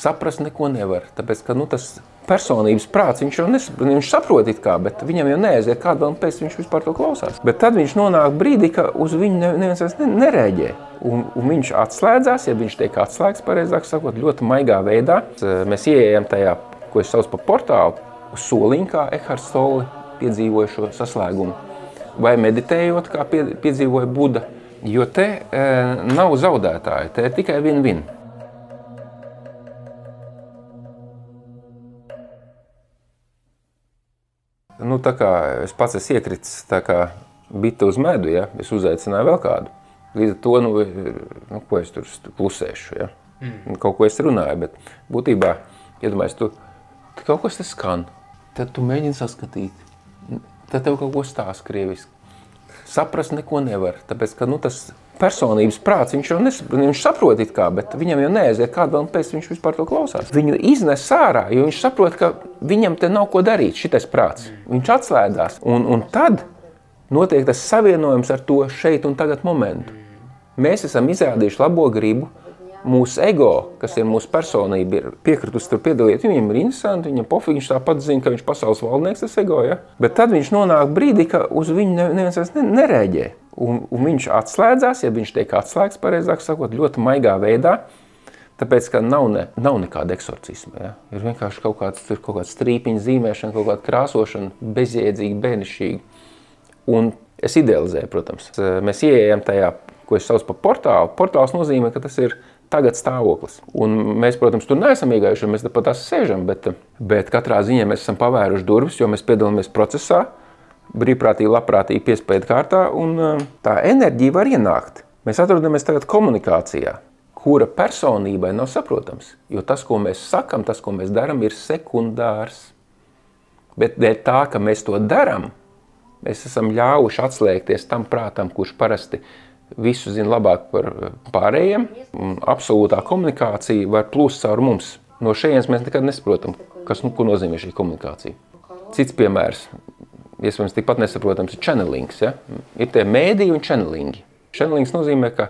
saprast neko nevar, tāpēc, ka tas personības prāts, viņš saprot it kā, bet viņam jau neaiziet kādu vēl un pēc viņš vispār to klausās. Bet tad viņš nonāk brīdī, ka uz viņu neviens vairs nereaģē. Un viņš atslēdzās, ja viņš tiek atslēgts, pareizāk sakot, ļoti maigā veidā. Mēs ieejam tajā, ko es sauc par portālu, uz soliņu, kā Ekarts Tolle piedzīvoja šo saslēgumu. Vai meditējot, kā piedzīvoja Buda, jo te nav zaudētāji, te ir tikai win-win. Tā kā es pats esmu iekritis tā kā bita uz medu, ja? Es uzaicināju vēl kādu. Līdz ar to, ko es tur klusēšu, ja? Kaut ko es runāju, bet būtībā, iedomājies, tu kaut kas te skan, tad tu mēģini saskatīt, tad tev kaut ko stāst krieviski. Saprast neko nevar, tāpēc, ka tas personības prāts, viņš saprot it kā, bet viņam jau neaiziet kādu vēl un pēc viņš vispār to klausās. Viņu iznes ārā, jo viņš saprot, ka viņam te nav ko darīt, šitais prāts. Viņš atslēdās, un tad notiek tas savienojums ar to šeit un tagad momentu. Mēs esam izrādījuši labo gribu, mūsu ego, kas ir mūsu personība, ir piekritus tur piedalīt, viņam ir interesanti, viņam pofīgi, viņš tāpat zina, ka viņš pasaules valdnieks, tas ego, ja? Bet tad viņš nonāk brīdī, ka uz viņu neviens vairs nereaģē. Un viņš atslēdzās, ja viņš tiek atslēgts, pareizāk sakot, ļoti maigā veidā, tāpēc, ka nav nekāda eksorcisma, ja? Ir vienkārši kaut kāds strīpiņa zīmēšana, kaut kāda krāsošana, bezjēdzīga, bērnišķīga. Un es idealizēju, protams. Mēs ieejam tajā, ko es saucu par portālu. Portāls nozīmē, ka tas ir tagad stāvoklis. Un mēs, protams, tur neesam iegājuši, mēs pat tās sēžam, bet katrā ziņā mēs esam pavēruši durvis, jo mēs piedalāmies procesā, brīvprātīgi, labprātīgi, piespēju kārtā, un tā enerģija var ienākt. Mēs atrodamies tagad komunikācijā, kura personībai nav saprotams, jo tas, ko mēs sakam, tas, ko mēs daram, ir sekundārs. Bet dēļ tā, ka mēs to daram, mēs esam ļāvuši atslēgties tam prātam, kurš parasti visu zina labāk par pārējiem, un absolūtā komunikācija var plūst caur mums. No šejienes mēs nekad nesaprotam, ko nozīmē šī komunikācija. Cits piemērs, iespējams, tikpat nesaprotams, ir channelings. Ja? Ir tie mēdīji un channelingi. Channelings nozīmē, ka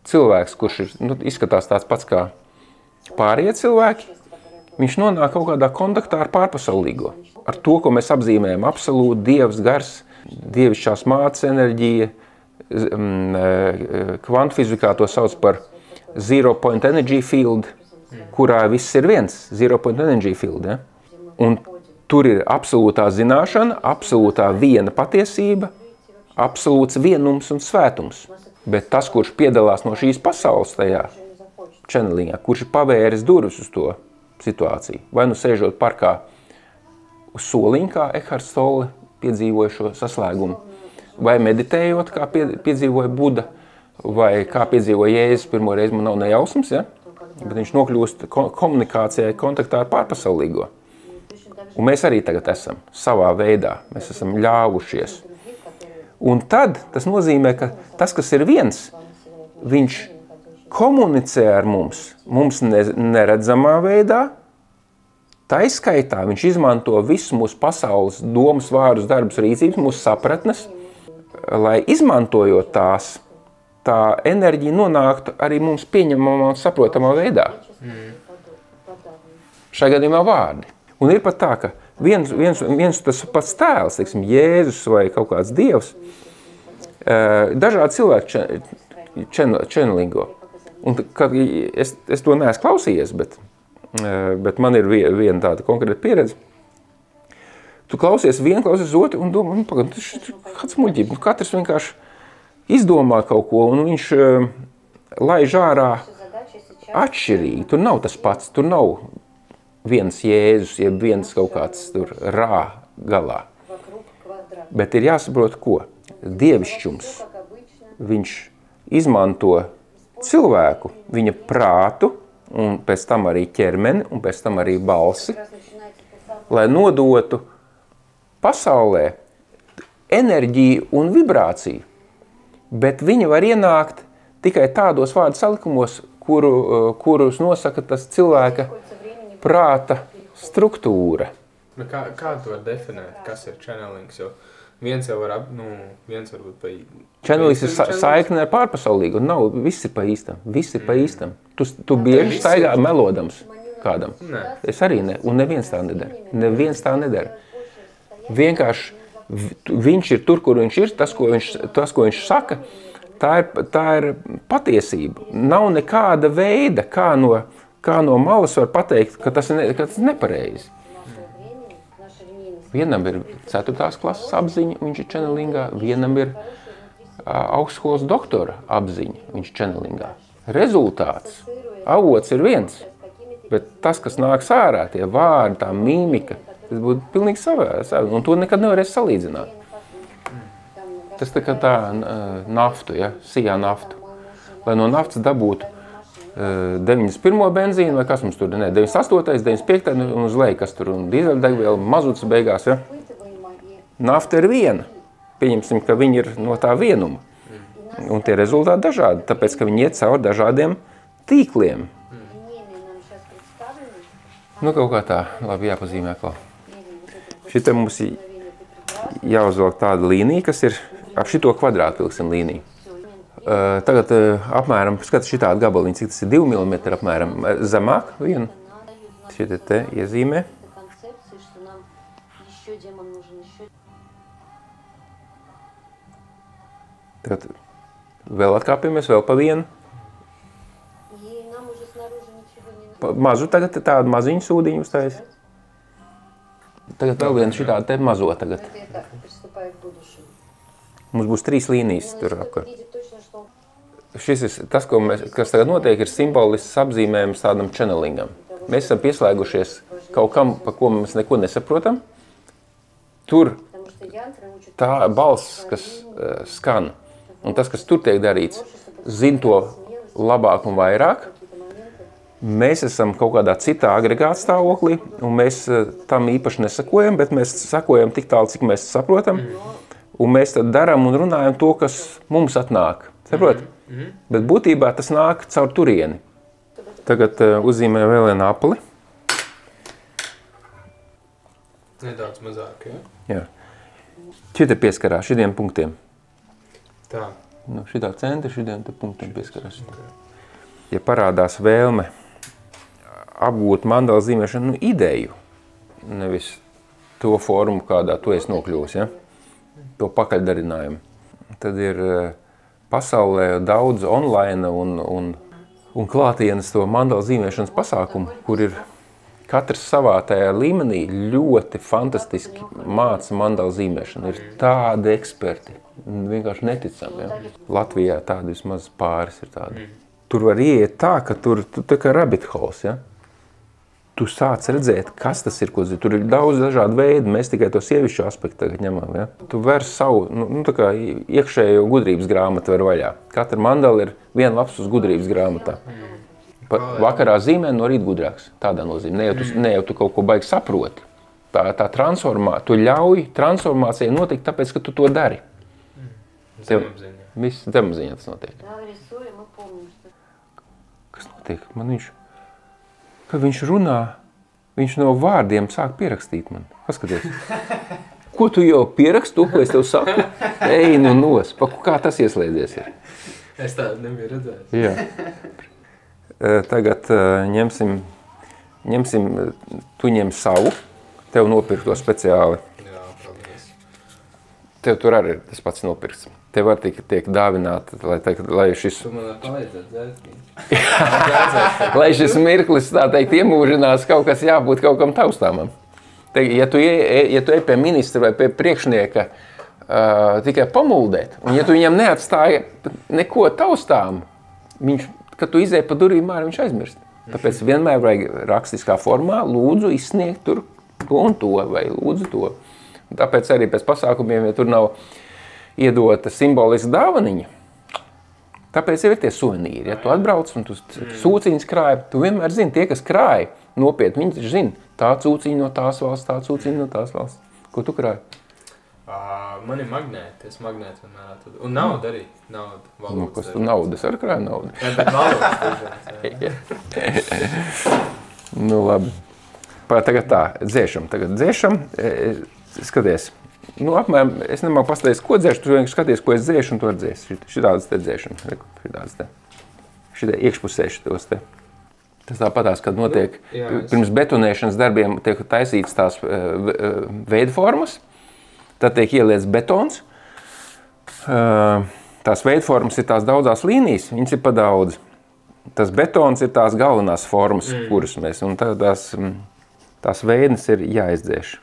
cilvēks, kurš ir, izskatās tāds pats kā pārējie cilvēki, viņš nonāk kaut kādā kontaktā ar pārpasaulīgo. Ar to, ko mēs apzīmējam absolūti, dievs, gars, dievišķās mātes enerģija, kvantfizikā to sauc par zero point energy field, kurā viss ir viens, zero point energy field. Ja? Un tur ir absolūtā zināšana, absolūtā viena patiesība, absolūts vienums un svētums. Bet tas, kurš piedalās no šīs pasaules tajā channelingā, kurš ir pavēris durvis uz to situāciju, vai nu sēžot parkā uz soliņu, kā Ekarts Tolle piedzīvoja šo saslēgumu, vai meditējot, kā piedzīvoja Buda, vai kā piedzīvoja Jēzus, pirmo reizi man nav nejausmas, ja? Bet viņš nokļūst komunikācijai, kontaktā ar pārpasaulīgo. Un mēs arī tagad esam savā veidā, mēs esam ļāvušies. Un tad tas nozīmē, ka tas, kas ir viens, viņš komunicē ar mums neredzamā veidā, tā izskaitā viņš izmanto visu mūsu pasaules domas, vārdus, darbus, rīcības, mūsu sapratnes, lai izmantojot tās, tā enerģija nonāktu arī mums pieņemamā un saprotamā veidā. Šajā gadījumā vārdi. Un ir pat tā, ka viens tas pats tēls, teiksim, Jēzus vai kaut kāds dievs, dažādi cilvēki channelingo. Un kad es to neesmu klausījies, bet man ir viena tāda konkrēta pieredze. Tu klausies vienu, klausies otru un domā, kāds muļķība. Katrs vienkārši izdomā kaut ko un viņš laiž ārā atšķirīgi. Tur nav tas pats, tur nav viens Jēzus, jeb viens kaut kāds tur rā galā. Bet ir jāsaprot, ko? Dievišķums. Viņš izmanto cilvēku, viņa prātu, un pēc tam arī ķermeni, un pēc tam arī balsi, lai nodotu pasaulē enerģiju un vibrāciju, bet viņi var ienākt tikai tādos vārdu salikumos, kurus nosaka tas cilvēka prāta struktūra. Kā to var definēt, kas ir channelings? Jo viens jau var, viens varbūt pa īstam. Channelings ir saikne ar pārpasaulīgu, viss ir pa īstam, viss ir pa īstam. Tu bieži staigā melodams. kādam? Nē. Es arī ne, un neviens tā nedara. Neviens tā nedara. Vienkārši viņš ir tur, kur viņš ir, tas, ko viņš saka, tā ir patiesība. Nav nekāda veida, kā no malas var pateikt, ka tas ir nepareizi. Vienam ir 4. klases apziņa, viņš ir channelingā, vienam ir augstskolas doktora apziņa, viņš ir channelingā. Rezultāts, avots ir viens, bet tas, kas nāks ārā, tie vārdi, tā mīmika, tas būtu pilnīgi savā, un to nekad nevarēs salīdzināt. Tas tā kā tā naftu, ja, sijā naftu. Lai no naftas dabūtu 91. benzīnu, vai kas mums tur, 98., 95. un uz leju, kas tur, un dīzeļdegviela, mazuts beigās, ja. Nafta ir viena. Pieņemsim, ka viņi ir no tā vienuma. Un tie rezultāti dažādi, tāpēc, ka viņi iet cauri dažādiem tīkliem. Nu, kaut kā tā, labi jāpazīmē kā. Šitā mums jāuzvelk tāda līnija, kas ir ap šito kvadrātu vilksim līniju. Tagad apmēram, skats šitādu gabaliņu, cik tas ir 2 mm apmēram zemāk vienu. Šitie te iezīmē. Tagad vēl atkāpjamies, vēl pa vienu. Mazu tagad tādu maziņu sūdiņu uztais. Tagad vēl vienu šitādu te mazo tagad. Mums būs 3 līnijas tur apkārt. Šis ir tas, kas tagad notiek, ir simbolisks apzīmējums tādam channelingam. Mēs esam pieslēgušies kaut kam, pa ko mēs neko nesaprotam. Tur tā balss, kas skan, un tas, kas tur tiek darīts, zina to labāk un vairāk. Mēs esam kaut kādā citā agregāta stāvoklī, un mēs tam īpaši nesakojam, bet mēs sakojam tik tālu, cik mēs saprotam. Un mēs tad darām un runājam to, kas mums atnāk. Saprot? Bet būtībā tas nāk caur turieni. Tagad uzzīmē vēl vienu apli. Nedaudz mazāk, ja? Jā. Šitā pieskarās šitiem punktiem. Tā. Nu, šitā centra, šitiem punktiem pieskarās. Ja parādās vēlme apgūt mandala zīmēšanu ideju, nevis to formu, kādā tu esi nokļuvis, ja? To pakaļdarinājumu. Tad ir pasaulē daudz online un klātienes to mandala zīmēšanas pasākumu, kur ir katrs savā tajā līmenī ļoti fantastiski māca mandala zīmēšanu. Ir tādi eksperti, vienkārši neticami. Ja? Latvijā tādi vismaz pāris ir tādi. Tur var ieiet tā, ka tur tā kā rabbit holes, ja? Tu sāc redzēt, kas tas ir, ko zini. Tur ir daudz dažādu veidu, mēs tikai to sievišķu aspektu tagad ņemam. Ja? Tu ver savu, tā kā iekšējo gudrības grāmatu ver vaļā. Katra mandala ir viena laps uz gudrības grāmatā. Vakarā zīmē, no rīt gudrāks. Tādā nozīmē. Ne jau tu kaut ko baigi saproti. Tā transformācija, tu ļauj transformācijai notikt, tāpēc, ka tu to dari. Zemapziņā. Viss zemapziņā tas notiek. Kas notiek? Man kad viņš runā, viņš no vārdiem sāk pierakstīt man. Paskaties. Ko tu jau pieraksti, to, ko es tev saku? Ej, nu nos. Kā tas ieslēdzies ir? Es tādu nebiju redzējis. Jā. Tagad ņemsim, tu ņem savu, tev nopirkt to speciāli. Jā, paldies. Tev tur arī ir tas pats nopirks. Tev var tiek dāvināt, lai šis... Tu man var palīdzēt dzēt. Lai šis mirklis, tā teikt, iemūžinās, kaut kas jābūt kaut kam taustāmam. Ja tu ej pie ministra vai pie priekšnieka tikai pamuldēt, un ja tu viņam neatstāja neko taustām, kad tu izēj pa durvīm ārā, viņš aizmirst. Tāpēc vienmēr vajag rakstiskā formā, lūdzu izsniegt tur to un to, vai lūdzu to. Un tāpēc arī pēc pasākumiem, ja tur nav iedota simboliska dāvaniņa, tāpēc jau ir tie suvenīri. Ja tu atbrauc un tu sūciņas krāji, tu vienmēr zini, tie, kas krāji nopietni, viņi taču zina, tā sūciņa no tās valsts, tā sūciņa no tās valsts. Ko tu krāji? Man ir magnēti, es magnēti vienmēr atvedu. Un nauda arī, nauda, valodas. Nu, kas tu nauda? Es arī krāju naudu. Jā, bet valodas dažāds. Nu, labi. Tagad tā, dzēšam. Skaties. Nu, apmēram, es nemāku pastāstīt, ko dzēšu, tu vienkārši skaties, ko es dzēšu, un tu var dzēst. Šitādas te dzēšana, šitādas te. Šitie iekšpusē šitos te. Tas tāpatās, kad notiek pirms betonēšanas darbiem tiek taisīts tās veidformas, tad tiek ieliets betons. Tās veidformas ir tās daudzās līnijas, viņas ir pa daudz. Tas betons ir tās galvenās formas, kuras mēs, un tās veidnes ir jāizdzēš.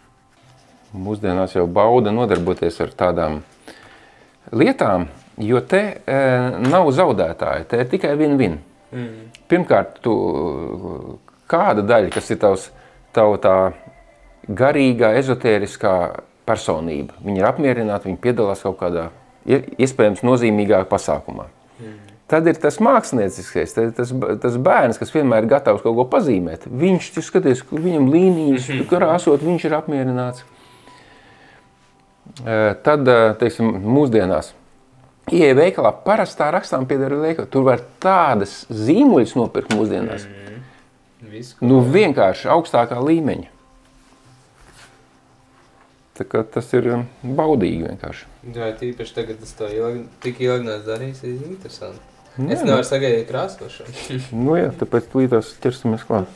Mūsdienās jau bauda nodarboties ar tādām lietām, jo te nav zaudētāji, te ir tikai win-win. Pirmkārt, kāda daļa, kas ir tavu tā garīgā, ezotēriskā personība, viņi ir apmierināti, viņi piedalās kaut kādā iespējams nozīmīgākā pasākumā. Tad ir tas mākslinieckais, tas bērns, kas vienmēr ir gatavs kaut ko pazīmēt. Viņš, skaties, viņam līnijas, krāsot, viņš ir apmierināts. Tad, teiksim, mūsdienās ieeja veikalā, parastā rakstām piedara veikala. Tur var tādas zīmuļus nopirkt mūsdienās. Nu, vienkārši augstākā līmeņa. Tā kā tas ir baudīgi vienkārši. Jā, tīpaši tagad es to tik ilgi neesmu darījis, ir interesanti. Es nevaru sagaidīt krāsošanu. Nu jā, tāpēc līdās ķersimies klāt.